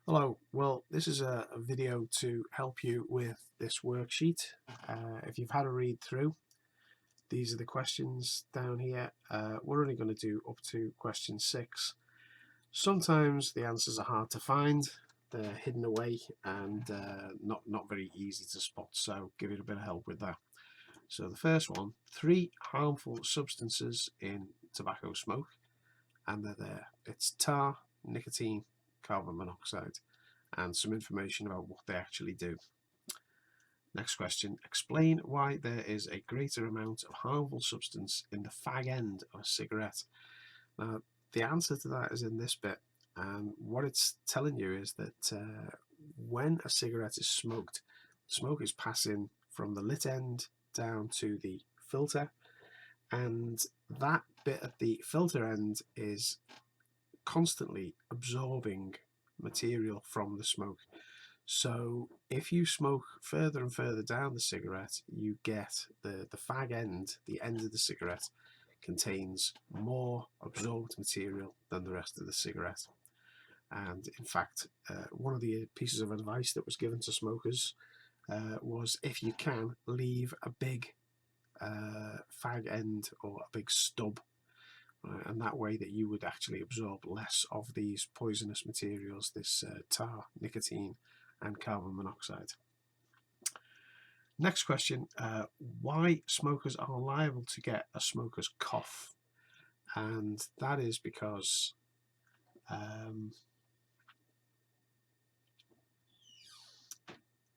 Hello, well this is a video to help you with this worksheet. If you've had a read through, these are the questions down here. We're only going to do up to question 6. Sometimes the answers are hard to find, they're hidden away and not very easy to spot, so give it a bit of help with that. So the first one, 3 harmful substances in tobacco smoke, and they're there. It's tar, nicotine, carbon monoxide, and some information about what they actually do. Next question, explain why there is a greater amount of harmful substance in the fag end of a cigarette. Now, the answer to that is in this bit, and what it's telling you is that when a cigarette is smoked, smoke is passing from the lit end down to the filter, and that bit at the filter end is constantly absorbing material from the smoke. So if you smoke further and further down the cigarette, you get the fag end, the end of the cigarette, contains more absorbed material than the rest of the cigarette. And in fact, one of the pieces of advice that was given to smokers was, if you can, leave a big fag end or a big stub, and that way that you would actually absorb less of these poisonous materials, this tar, nicotine and carbon monoxide. Next question, why smokers are liable to get a smoker's cough, and that is because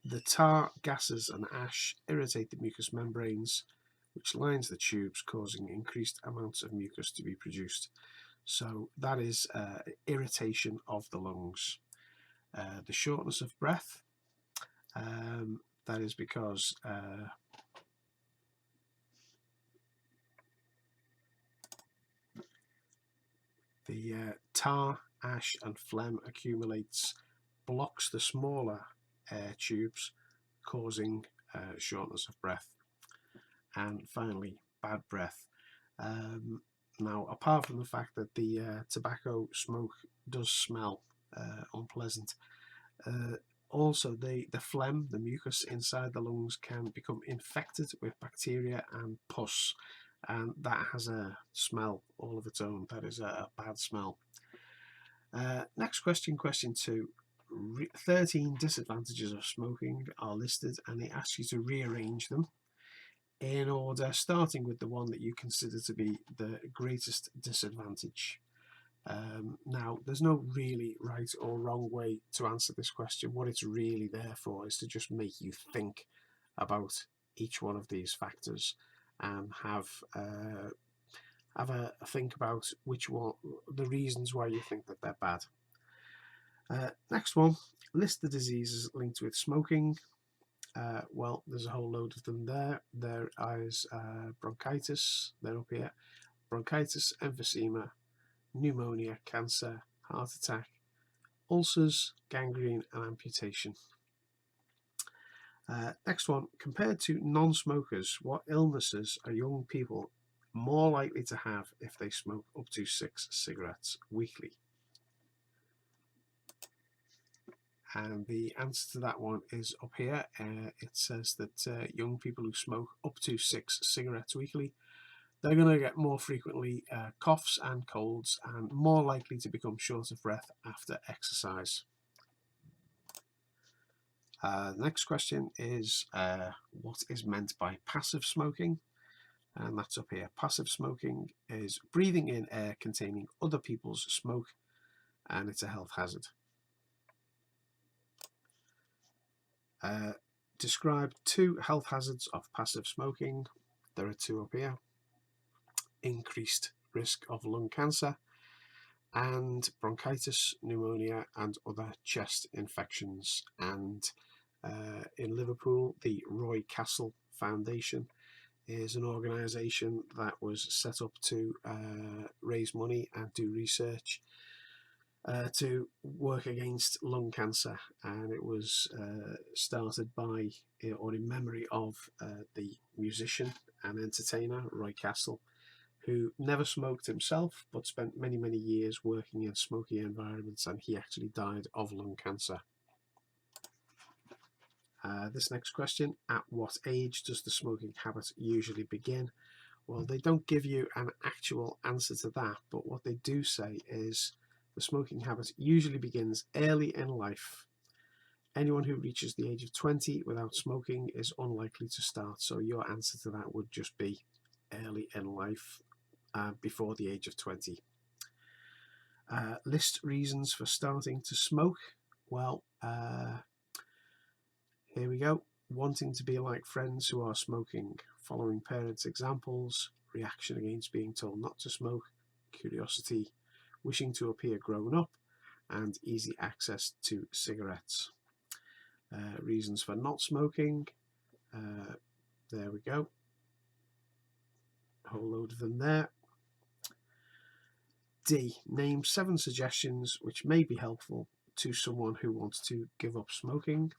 the tar, gases and ash irritate the mucous membranes which lines the tubes, causing increased amounts of mucus to be produced. So that is irritation of the lungs. The shortness of breath, that is because the tar, ash and phlegm accumulates, blocks the smaller air tubes, causing shortness of breath. And finally, bad breath. Now, apart from the fact that the tobacco smoke does smell unpleasant, also the phlegm, the mucus inside the lungs, can become infected with bacteria and pus, and that has a smell all of its own. That is a bad smell. Next question, question 2. 13 disadvantages of smoking are listed, and it asks you to rearrange them in order, starting with the one that you consider to be the greatest disadvantage. Now, there's no really right or wrong way to answer this question. What it's really there for is to just make you think about each one of these factors and have a think about which one, the reasons why you think that they're bad. Next one, list the diseases linked with smoking. Well, there's a whole load of them there. There is bronchitis, they're up here. Bronchitis, emphysema, pneumonia, cancer, heart attack, ulcers, gangrene and amputation. Next one, compared to non-smokers, what illnesses are young people more likely to have if they smoke up to 6 cigarettes weekly? And the answer to that one is up here. It says that young people who smoke up to 6 cigarettes weekly, they're going to get more frequently coughs and colds, and more likely to become short of breath after exercise. Next question is, what is meant by passive smoking? And that's up here. Passive smoking is breathing in air containing other people's smoke, and it's a health hazard. Describe 2 health hazards of passive smoking. There are 2 up here. Increased risk of lung cancer and bronchitis, pneumonia and other chest infections. And in Liverpool, the Roy Castle Foundation is an organisation that was set up to raise money and do research to work against lung cancer, and it was started by, or in memory of, the musician and entertainer Roy Castle, who never smoked himself but spent many years working in smoky environments, and he actually died of lung cancer. This next question, at what age does the smoking habit usually begin? Well, they don't give you an actual answer to that, but what they do say is the smoking habit usually begins early in life. Anyone who reaches the age of 20 without smoking is unlikely to start, so your answer to that would just be early in life, before the age of 20. List reasons for starting to smoke. Well, here we go. Wanting to be like friends who are smoking, following parents' examples, reaction against being told not to smoke, curiosity, wishing to appear grown up, and easy access to cigarettes. Reasons for not smoking. There we go. A whole load of them there. D. Name 7 suggestions which may be helpful to someone who wants to give up smoking.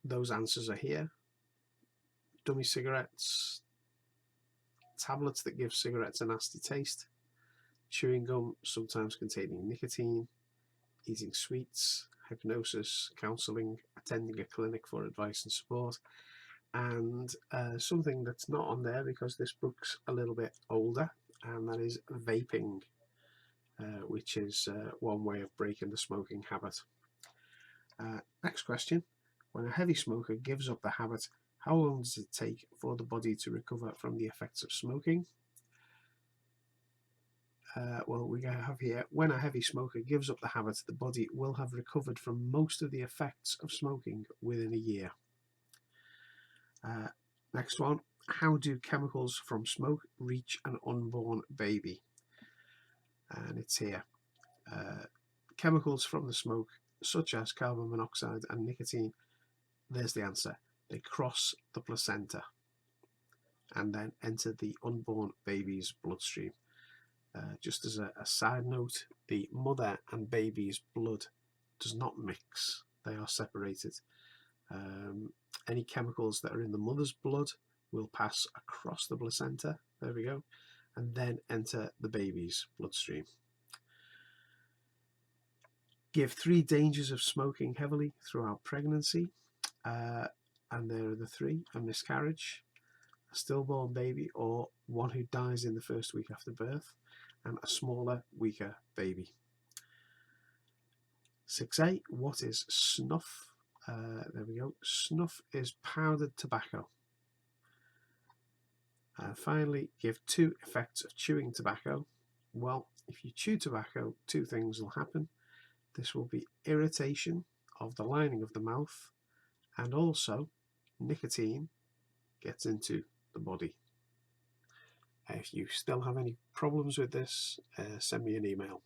Those answers are here. Dummy cigarettes, tablets that give cigarettes a nasty taste, chewing gum sometimes containing nicotine, eating sweets, hypnosis, counselling, attending a clinic for advice and support, and something that's not on there because this book's a little bit older, and that is vaping, which is one way of breaking the smoking habit. Next question. When a heavy smoker gives up the habit, how long does it take for the body to recover from the effects of smoking? Well, we have here, when a heavy smoker gives up the habit, the body will have recovered from most of the effects of smoking within a year. Next one, how do chemicals from smoke reach an unborn baby? And it's here. Chemicals from the smoke, such as carbon monoxide and nicotine, there's the answer. They cross the placenta and then enter the unborn baby's bloodstream. Just as a side note, the mother and baby's blood does not mix. They are separated. Any chemicals that are in the mother's blood will pass across the placenta, there we go, and then enter the baby's bloodstream. Give 3 dangers of smoking heavily throughout pregnancy, and there are the 3: a miscarriage, a stillborn baby, or one who dies in the first week after birth, and a smaller, weaker baby. 6A, what is snuff? There we go. Snuff is powdered tobacco. Finally, give 2 effects of chewing tobacco. Well, if you chew tobacco, 2 things will happen. This will be irritation of the lining of the mouth, and also nicotine gets into the body. If you still have any problems with this, send me an email.